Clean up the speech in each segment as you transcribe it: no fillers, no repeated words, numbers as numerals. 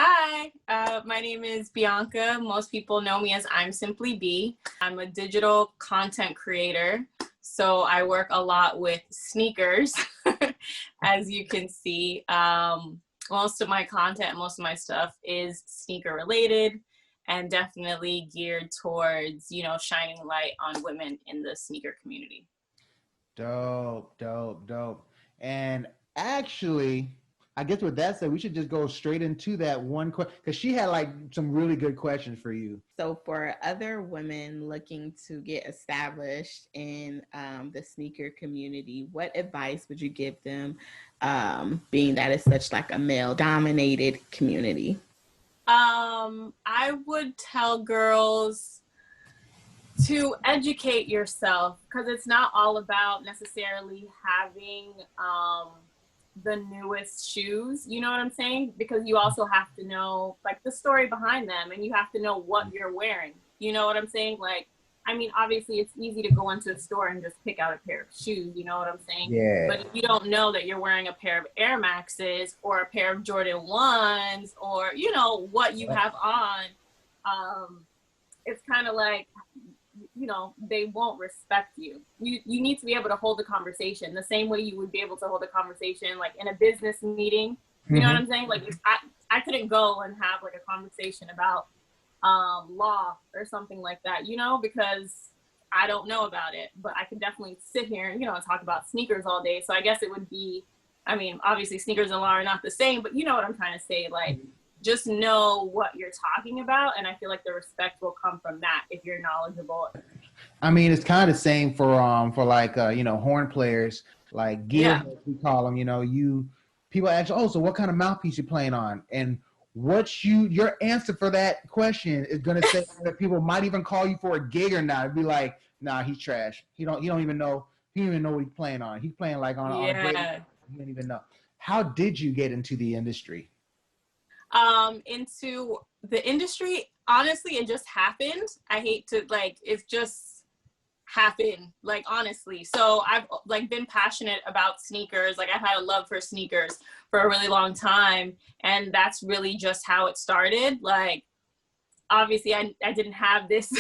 Hi, my name is Bianca. Most people know me as ImsimplyB. I'm a digital content creator, so I work a lot with sneakers, as you can see. Most of my content, most of my stuff is sneaker related and definitely geared towards, shining light on women in the sneaker community. Dope, dope, dope. And actually, I guess with that said, we should just go straight into that one question because she had like some really good questions for you. So for other women looking to get established in the sneaker community, what advice would you give them, being that it's such like a male-dominated community? I would tell girls to educate yourself because it's not all about necessarily having the newest shoes, you know what I'm saying? Because you also have to know like the story behind them and you have to know what you're wearing. You know what I'm saying? Like, I mean, obviously it's easy to go into a store and just pick out a pair of shoes, you know what I'm saying? Yeah. But if you don't know that you're wearing a pair of Air Maxes or a pair of Jordan 1s or, what you have on, it's kind of like, they won't respect you. You need to be able to hold a conversation the same way you would be able to hold a conversation like in a business meeting. You know what I'm saying? Like if I couldn't go and have like a conversation about law or something like that, because I don't know about it, but I can definitely sit here and, talk about sneakers all day. So I guess it would be, I mean, obviously sneakers and law are not the same, but you know what I'm trying to say? Like, just know what you're talking about. And I feel like the respect will come from that if you're knowledgeable. I mean, it's kind of the same for like, horn players, like gear, we call them, people ask, oh, so what kind of mouthpiece you playing on? And your answer for that question is going to say that people might even call you for a gig or not. It'd be like, nah, he's trash. He don't even know what he's playing on. He's playing like on a great, you don't even know. How did you get into the industry? Into the industry, honestly, it just happened. I hate to it just happened, honestly. So I've been passionate about sneakers. I've had a love for sneakers for a really long time. And that's really just how it started. Obviously I didn't have this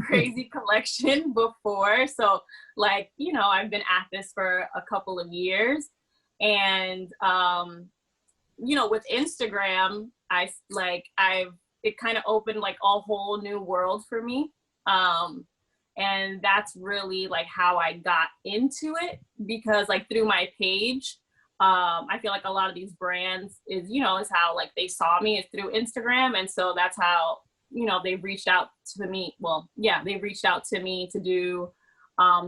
crazy collection before. So I've been at this for a couple of years and, with Instagram, it kind of opened a whole new world for me. And that's really how I got into it because through my page, I feel like a lot of these brands is how they saw me is through Instagram. And so that's how, they've reached out to me. Well, yeah, they've reached out to me to do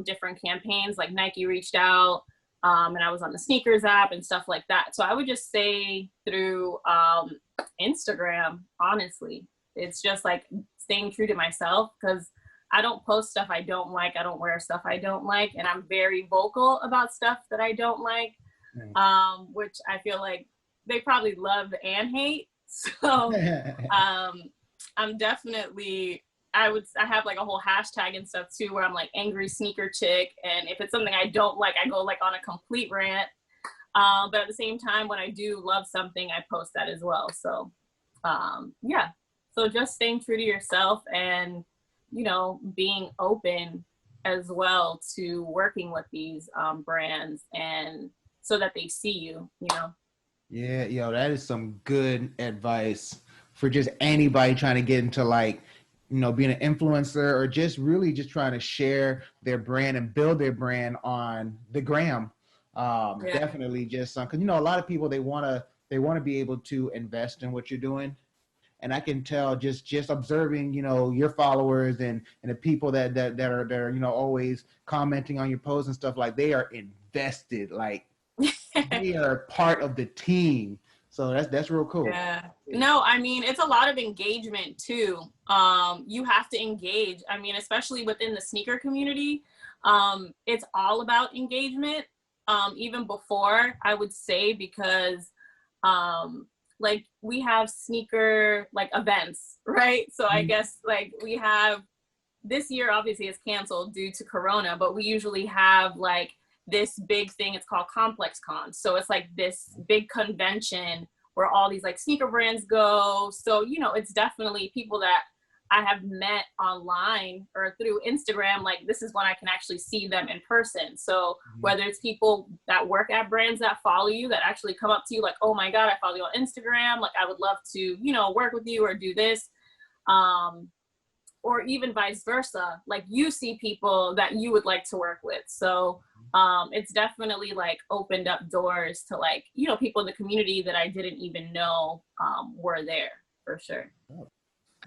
different campaigns. Like Nike reached out. And I was on the sneakers app and stuff like that. So I would just say through Instagram, honestly, it's just staying true to myself because I don't post stuff I don't like. I don't wear stuff I don't like. And I'm very vocal about stuff that I don't like, which I feel like they probably love and hate. So I'm definitely... I have a whole hashtag and stuff too, where I'm angry sneaker chick. And if it's something I don't like, I go on a complete rant. But at the same time, when I do love something, I post that as well. So, yeah. So just staying true to yourself and, being open as well to working with these brands and so that they see you, Yeah, that is some good advice for just anybody trying to get into being an influencer or just really just trying to share their brand and build their brand on the gram. Definitely just because, a lot of people, they want to be able to invest in what you're doing. And I can tell just observing, your followers and the people that are, always commenting on your posts and stuff, they are invested, they are part of the team. So that's real cool. Yeah. No, I mean, it's a lot of engagement too. You have to engage. I mean, especially within the sneaker community, it's all about engagement. Even before, I would say, because we have sneaker events, right? So I guess we have this year, obviously it's canceled due to Corona, but we usually have this big thing. It's called Complex Con. So it's this big convention where all these like sneaker brands go. So, you know, it's definitely people that I have met online or through Instagram. Like, this is when I can actually see them in person. So whether it's people that work at brands that follow you, that actually come up to you like, oh my God, I follow you on Instagram. Like, I would love to, you know, work with you or do this. Or even vice versa, like you see people that you would like to work with. So it's definitely like opened up doors to like, you know, people in the community that I didn't even know were there, for sure.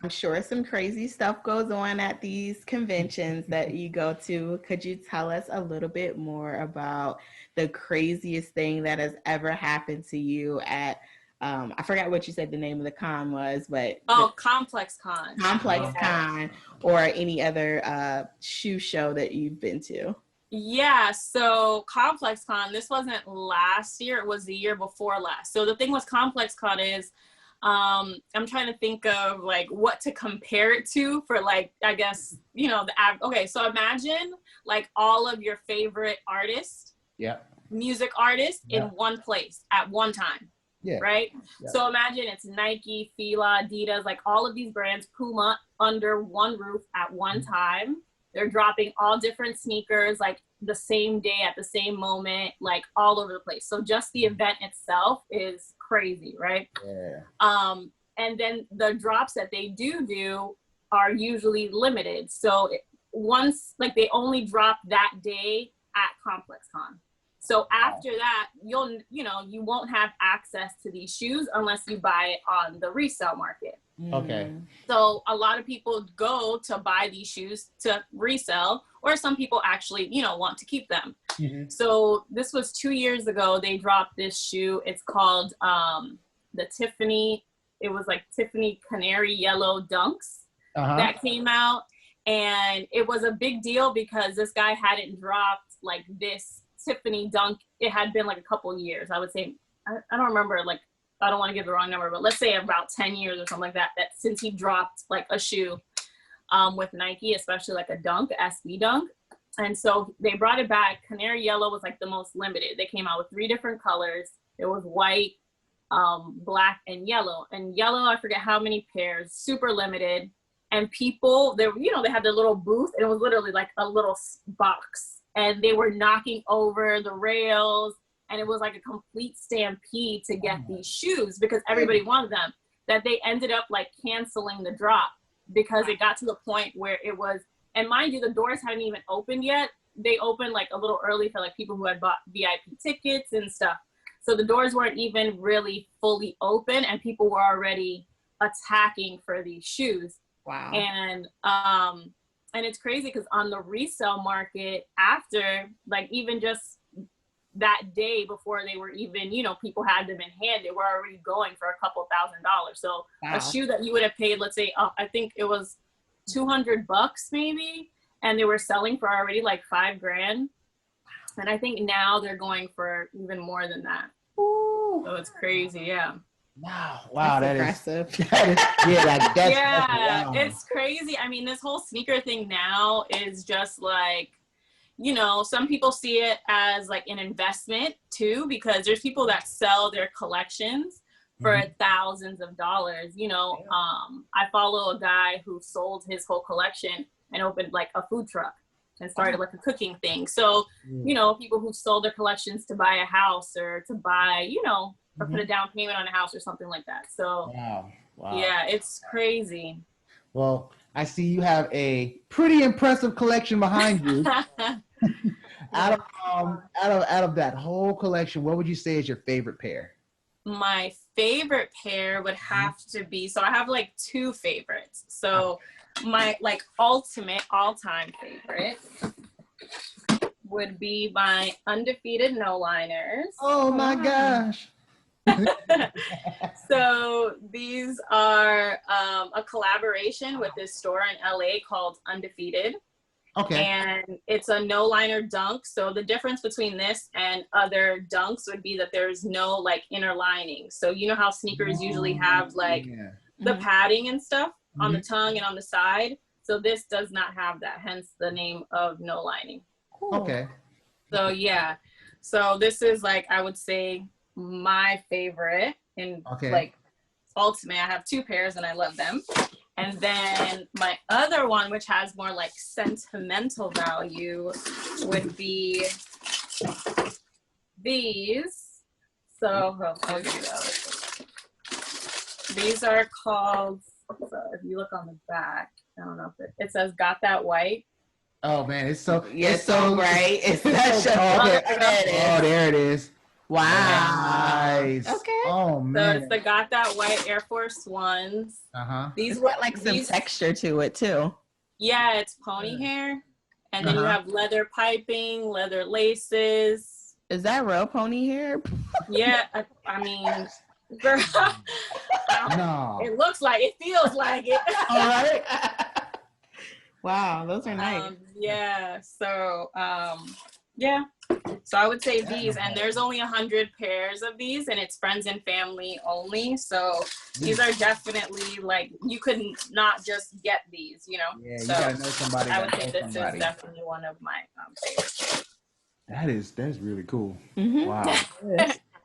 I'm sure some crazy stuff goes on at these conventions that you go to. Could you tell us a little bit more about the craziest thing that has ever happened to you at I forgot what you said the name of the con was, but Complex Con. Complex Con, or any other shoe show that you've been to? Yeah, so Complex Con, this wasn't last year, it was the year before last. So the thing with Complex Con is, I'm trying to think of like what to compare it to for like, I guess, you know, okay, so imagine like all of your favorite artists, music artists in one place at one time. Right? Yeah. So imagine it's Nike, Fila, Adidas, like all of these brands, Puma, under one roof at one time. They're dropping all different sneakers like the same day at the same moment, like all over the place. So just the event itself is crazy, right? Yeah. And then the drops that they do are usually limited. So once, like, they only drop that day at Complex Con. So after that, you won't have access to these shoes unless you buy it on the resale market. Okay. So a lot of people go to buy these shoes to resell, or some people actually, you know, want to keep them. So this was 2 years ago. They dropped this shoe. It's called the Tiffany. It was like Tiffany Canary Yellow Dunks that came out. And it was a big deal because this guy hadn't dropped like this Tiffany dunk. It had been like a couple years, I would say. I don't remember, like, I don't want to give the wrong number, but let's say about 10 years or something like that since he dropped like a shoe with Nike, especially like a dunk, SB dunk. And so they brought it back. Canary Yellow was like the most limited. They came out with 3 different colors. It was white, black, and yellow. And yellow, I forget how many pairs, super limited. And people, they had their little booth, and it was literally like a little box. And they were knocking over the rails, and it was like a complete stampede to get these shoes because everybody wanted them, that they ended up like canceling the drop because it got to the point where it was, and mind you, the doors hadn't even opened yet. They opened like a little early for like people who had bought VIP tickets and stuff. So the doors weren't even really fully open, and people were already attacking for these shoes. Wow. And it's crazy because on the resale market, after, like, even just that day before they were even, you know, people had them in hand, they were already going for a couple $1,000s. So a shoe that you would have paid, let's say, I think it was $200 maybe, and they were selling for already like $5,000. And I think now they're going for even more than that. Ooh. So it's crazy, yeah. Wow, that's impressive. It's crazy. I mean, this whole sneaker thing now is just like, you know, some people see it as like an investment too, because there's people that sell their collections for thousands of dollars. You know, I follow a guy who sold his whole collection and opened like a food truck and started like a cooking thing. So, you know, people who sold their collections to buy a house or to buy, you know, or put a down payment on a house or something like that. So yeah, it's crazy. Well, I see you have a pretty impressive collection behind you. Out of that whole collection, what would you say is your favorite pair? My favorite pair would have to be, so I have like 2 favorites. So my like ultimate all-time favorite would be my Undefeated No Liners. Oh my gosh. So these are a collaboration with this store in LA called Undefeated. Okay. And it's a no liner dunk. So the difference between this and other dunks would be that there's no like inner lining. So you know how sneakers usually have like the padding and stuff on the tongue and on the side. So this does not have that, hence the name of no lining. Cool. Okay. So yeah. So this is like, I would say, my favorite. in Okay. like Ultimate. I have 2 pairs and I love them. And then my other one, which has more like sentimental value, would be these. So I'll give you those. These are called, so if you look on the back, I don't know if it says "Got That White." Oh man, it's so It's so bright. It's such a oh, there it is. Wow. Nice. Okay. Oh So man. it's the "Got That White" Air Force Ones. It's got like some texture to it too. Yeah, it's pony hair, and then you have leather piping, leather laces. Is that real pony hair? Yeah, I mean, girl, No. it looks like it, feels like it. All right. Wow, those are nice. Yeah. So, yeah. So I would say these, and there's only 100 pairs of these, and it's friends and family only. So these are definitely like, you could not just get these, you know. Yeah, so you gotta know somebody. I would say this is definitely one of my favorites. That's really cool. Mm-hmm. Wow.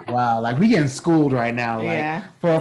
Wow, like we getting schooled right now. Like, yeah. For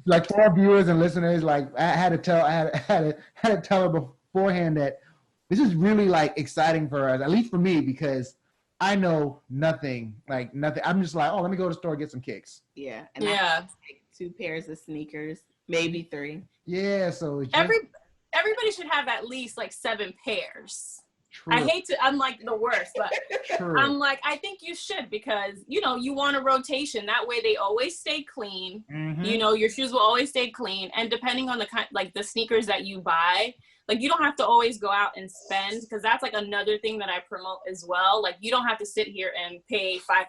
like for our viewers and listeners, like I had to tell her beforehand that this is really like exciting for us, at least for me, because I know nothing. I'm just like, oh, let me go to the store and get some kicks. Yeah. And I have like 2 pairs of sneakers, maybe 3. Yeah. So it's everybody should have at least like 7 pairs. True. I hate to, I'm like the worst, but True. I'm like, I think you should, because, you know, you want a rotation. That way they always stay clean. Mm-hmm. You know, your shoes will always stay clean. And depending on the kind, like the sneakers that you buy, like you don't have to always go out and spend, because that's like another thing that I promote as well. Like you don't have to sit here and pay $5,000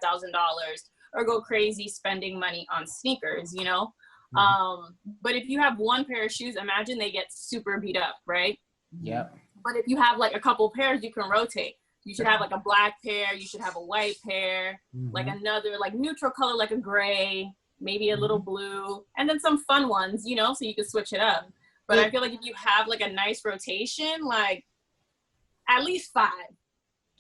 or go crazy spending money on sneakers, you know? Mm-hmm. But if you have one pair of shoes, imagine they get super beat up, right? Yep. But if you have like a couple pairs, you can rotate. You should have like a black pair. You should have a white pair, like another like neutral color, like a gray, maybe a little blue, and then some fun ones, you know, so you can switch it up. But I feel like if you have like a nice rotation, like at least 5.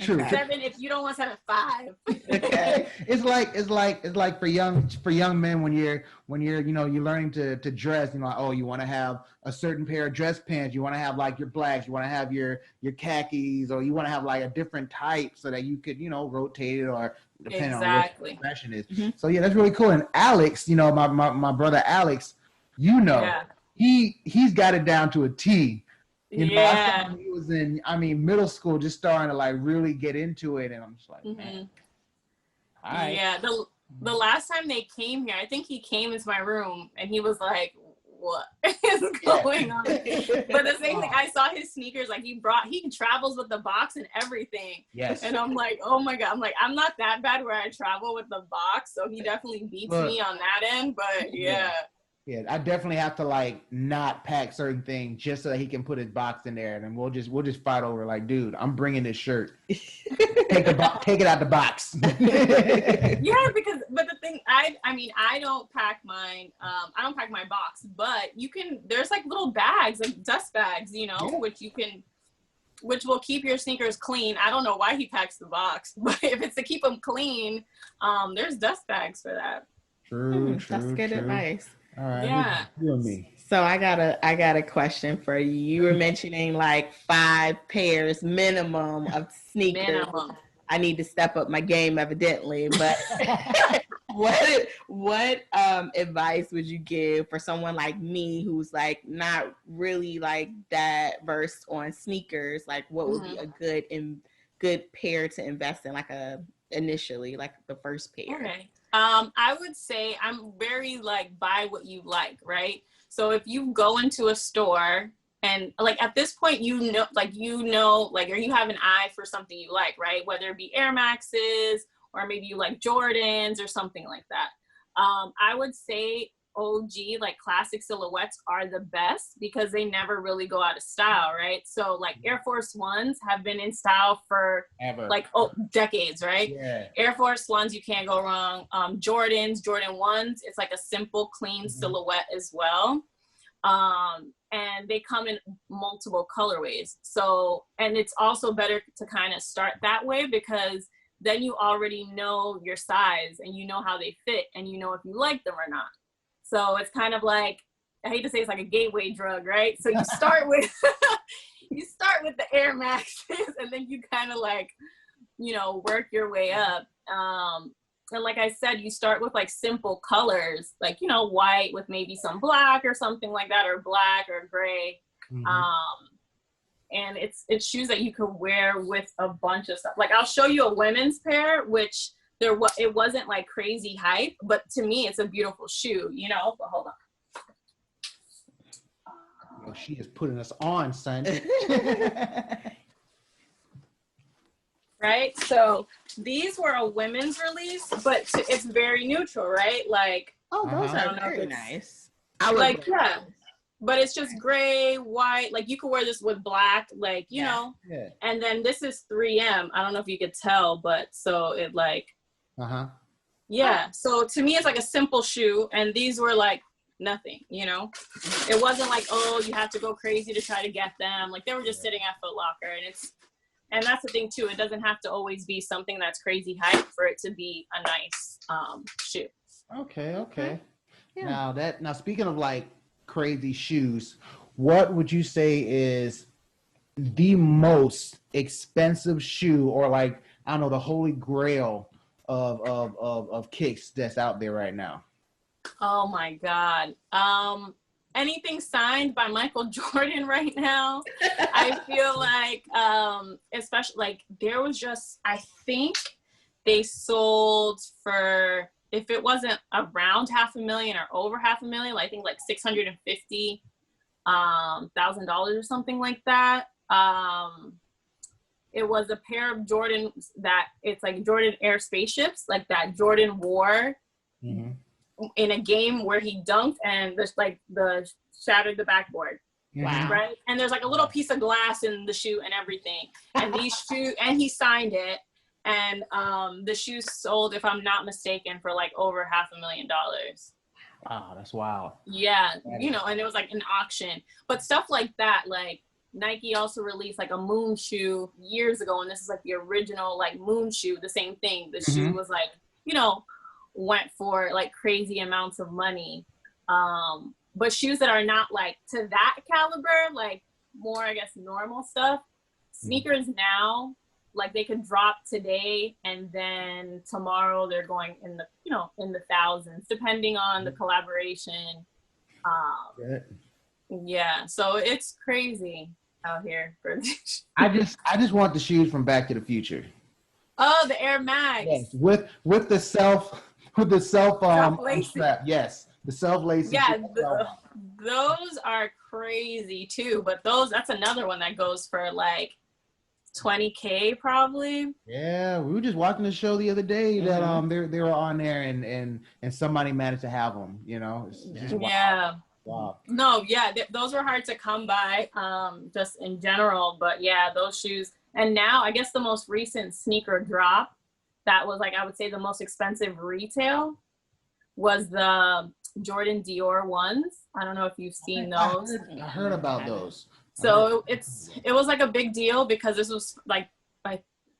True. 7 if you don't want 7, 5. Okay. It's like for young men when you're you know, you're learning to dress, you know, like, oh, you want to have a certain pair of dress pants, you want to have like your blacks, you want to have your khakis, or you want to have like a different type so that you could, you know, rotate it or depending on what the fashion is. So yeah, that's really cool. And Alex, you know, my brother Alex, you know, he's got it down to a T. You know, I saw when he was in, middle school, just starting to like really get into it, and I'm just like, man. All right. Yeah, the last time they came here, I think he came into my room and he was like, "What is going on?" But the same thing, I saw his sneakers. Like he travels with the box and everything. Yes. And I'm like, oh my god, I'm like, I'm not that bad where I travel with the box, so he definitely beats me on that end. But Yeah, I definitely have to like not pack certain things just so that he can put his box in there, and then we'll just fight over like, dude, I'm bringing this shirt. Take it out the box. Yeah, but the thing, I don't pack mine. I don't pack my box, but there's like little bags, like dust bags, you know, which will keep your sneakers clean. I don't know why he packs the box, but if it's to keep them clean, there's dust bags for that. True. That's good advice. All right. Yeah. You and me. So I got a question for you. You were mentioning like 5 pairs minimum of sneakers. Minimum. I need to step up my game evidently, but what advice would you give for someone like me who's like not really like that versed on sneakers? Like what would be a good pair to invest in, like initially, like the first pair? Okay. I would say I'm very like buy what you like, right? So if you go into a store and like at this point, or you have an eye for something you like, right? Whether it be Air Maxes or maybe you like Jordans or something like that. I would say OG, like classic silhouettes are the best because they never really go out of style, right? So like Air Force Ones have been in style for decades, right? Yeah. Air Force Ones, you can't go wrong. Jordans, Jordan 1s, it's like a simple, clean silhouette as well. And they come in multiple colorways. So, and it's also better to kind of start that way because then you already know your size and you know how they fit and you know if you like them or not. So it's kind of like, I hate to say it's like a gateway drug, right? So you start with you start with the Air Maxes and then you kind of like, you know, work your way up. And like I said, you start with like simple colors, like, you know, white with maybe some black or something like that, or black or gray. And it's shoes that you could wear with a bunch of stuff. Like I'll show you a women's pair, which it wasn't like crazy hype, but to me it's a beautiful shoe, you know. But hold on. Oh, she is putting us on, son. Right, so these were a women's release, but it's very neutral, right? Like, oh, those are very nice. I would like, yeah, but it's just gray, white. Like you could wear this with black, like, you know. Yeah. And then this is 3M. I don't know if you could tell, but so it like, yeah. So to me, it's like a simple shoe, and these were like nothing, you know. It wasn't like, oh, you have to go crazy to try to get them. Like they were just sitting at Foot Locker, and that's the thing too. It doesn't have to always be something that's crazy hype for it to be a nice shoe. Okay. Yeah. Now speaking of like crazy shoes, what would you say is the most expensive shoe, or like, I don't know, the holy grail of kicks that's out there right now? Oh my God. Anything signed by Michael Jordan right now. I feel like, especially like there was just, I think they sold for, if it wasn't around $500,000 or over $500,000, I think like $650,000 or something like that. It was a pair of Jordans that it's like Jordan Air spaceships, like that Jordan wore in a game where he dunked and there's like shattered the backboard. Wow. Right. And there's like a little piece of glass in the shoe and everything. And these shoes, and he signed it. And the shoes sold, if I'm not mistaken, for like over $500,000. Wow, that's wild. Yeah, you know, and it was like an auction. But stuff like that, like Nike also released like a moon shoe years ago, and this is like the original like moon shoe, the same thing. The shoe was like, you know, went for like crazy amounts of money. But shoes that are not like to that caliber, like more, I guess, normal stuff, sneakers now, like they could drop today and then tomorrow they're going in the, you know, in the thousands, depending on the collaboration. Yeah, so it's crazy out here for this. I just want the shoes from Back to the Future. Oh, the Air Max. Yes, with the self strap. Yes, the self lacing. Yeah, those are crazy too. But that's another one that goes for like $20,000 probably. Yeah, we were just watching the show the other day that they were on there and somebody managed to have them. You know, it's just yeah. Wow. No, yeah, those were hard to come by, just in general. But yeah, those shoes. And now I guess the most recent sneaker drop that was like, I would say the most expensive retail was the Jordan Dior ones. I don't know if you've seen those. I heard about those. So it was like a big deal because this was like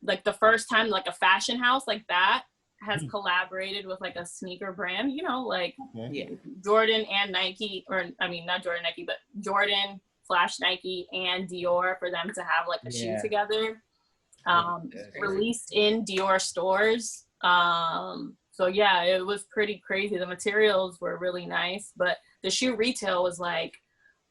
the first time like a fashion house like that has collaborated with like a sneaker brand, you know, like Jordan and Nike, or I mean not Jordan Nike, but Jordan / Nike and Dior, for them to have like a shoe together, released in Dior stores. So yeah, it was pretty crazy. The materials were really nice, but the shoe retail was like,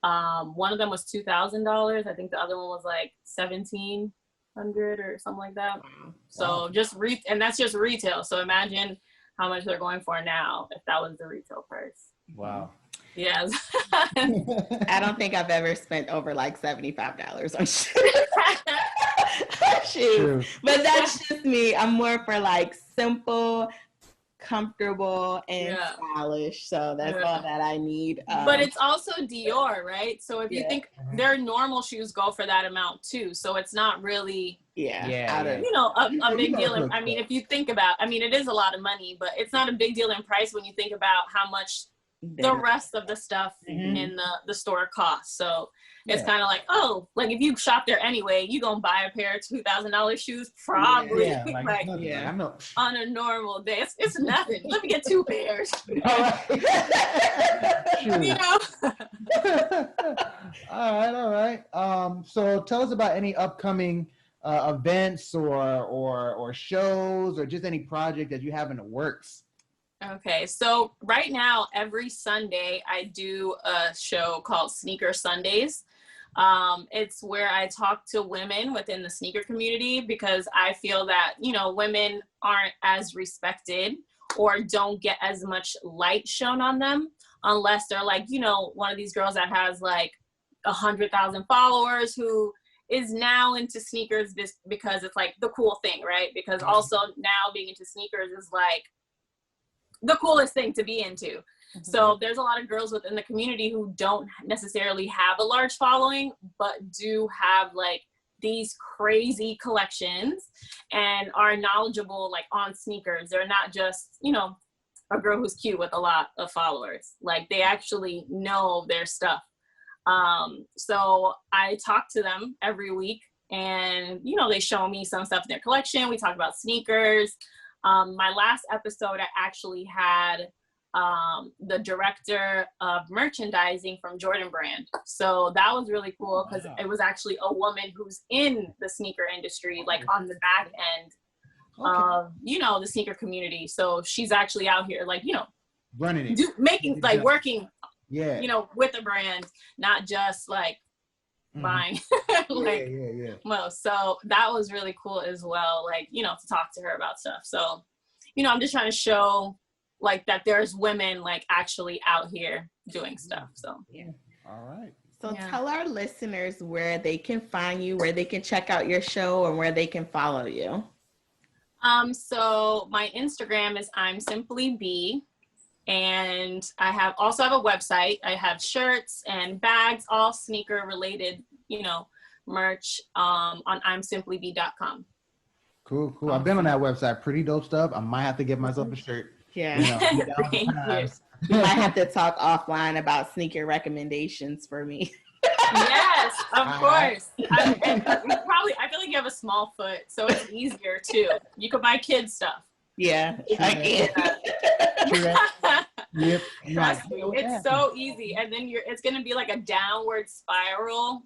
one of them was $2,000. I think the other one was like $1,700 or something like that. So just and that's just retail. So imagine how much they're going for now if that was the retail price. Wow. Yes. I don't think I've ever spent over like $75 on shoes. But that's just me. I'm more for like simple, comfortable, and stylish. So that's all that I need. But it's also Dior, right? So if you think their normal shoes go for that amount too. So it's not really you know, a big deal. I mean, if you think about, I mean, it is a lot of money, but it's not a big deal in price when you think about how much the rest of the stuff in the store costs. So it's kind of like, oh, like if you shop there anyway, you gonna buy a pair of $2,000 shoes probably. Yeah, like I know. On a normal day, it's nothing. Let me get 2 pairs. All right. You know. All right. So tell us about any upcoming events or shows or just any project that you have in the works. Okay, so right now, every Sunday, I do a show called Sneaker Sundays. It's where I talk to women within the sneaker community because I feel that, you know, women aren't as respected or don't get as much light shown on them unless they're like, you know, one of these girls that has like 100,000 followers who is now into sneakers because it's like the cool thing, right? Because also now being into sneakers is like the coolest thing to be into. So there's a lot of girls within the community who don't necessarily have a large following, but do have like these crazy collections and are knowledgeable like on sneakers. They're not just, you know, a girl who's cute with a lot of followers. Like they actually know their stuff. So I talk to them every week and, you know, they show me some stuff in their collection. We talk about sneakers. My last episode, I actually had the director of merchandising from Jordan Brand. So that was really cool because it was actually a woman who's in the sneaker industry, like on the back end of, you know, the sneaker community. So she's actually out here, like, you know, running it, making, like working, yeah, you know, with the brand, not just like buying. Like, well, so that was really cool as well, like, you know, to talk to her about stuff. So, you know, I'm just trying to show like that there's women like actually out here doing stuff. So all right. So tell our listeners where they can find you, where they can check out your show, and where they can follow you. So my Instagram is ImsimplyB, and I also have a website. I have shirts and bags, all sneaker related, you know, merch on imsimplyb.com. Cool. I've been on that website. Pretty dope stuff. I might have to get myself a shirt. Yeah. You know, Thank you. You might have to talk offline about sneaker recommendations for me. Yes, of course. I feel like you have a small foot, so it's easier too. You could buy kids stuff. Yeah, I can. Yep. Trust me, it's so easy. And then it's gonna be like a downward spiral.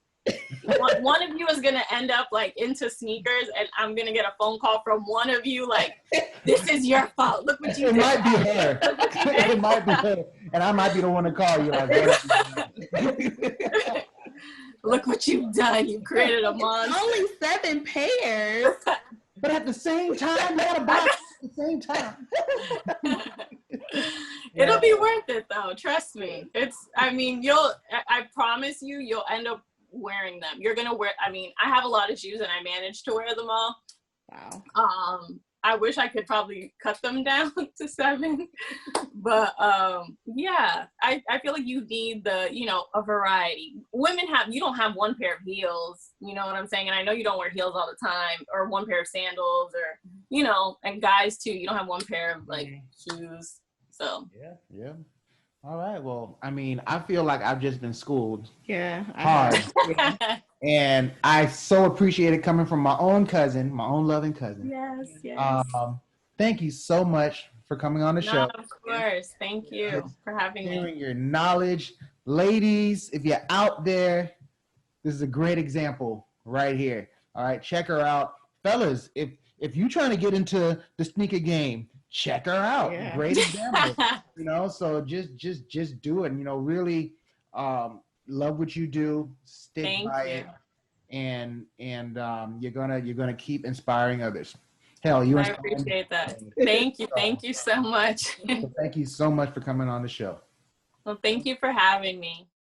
One of you is gonna end up like into sneakers, and I'm gonna get a phone call from one of you like, "This is your fault. Look what you did." It might be her. It might be her, and I might be the one to call you like, "Look what you've done. You created a monster." Only 7 pairs, but at the same time, not a box at the same time. It'll be worth it though. Trust me. I promise you'll end up wearing them. You're gonna wear, I have a lot of shoes and I managed to wear them all. Wow. I wish I could probably cut them down to 7, but yeah, I feel like you need a variety. You don't have one pair of heels, you know what I'm saying? And I know you don't wear heels all the time, or one pair of sandals, or, and guys too, you don't have one pair of like shoes. So yeah. All right. Well, I feel like I've just been schooled. Yeah. Hard. And I so appreciate it coming from my own cousin, my own loving cousin. Yes. Thank you so much for coming on the show. Of course. Thank you for having me. Sharing your knowledge. Ladies, if you're out there, this is a great example right here. All right. Check her out. Fellas, if you're trying to get into the sneaker game, check her out. Yeah. Great example. So just do it. Really love what you do. Stick by it, and you're gonna keep inspiring others. Hell, I appreciate that. Thank you so much. Thank you so much for coming on the show. Well, thank you for having me.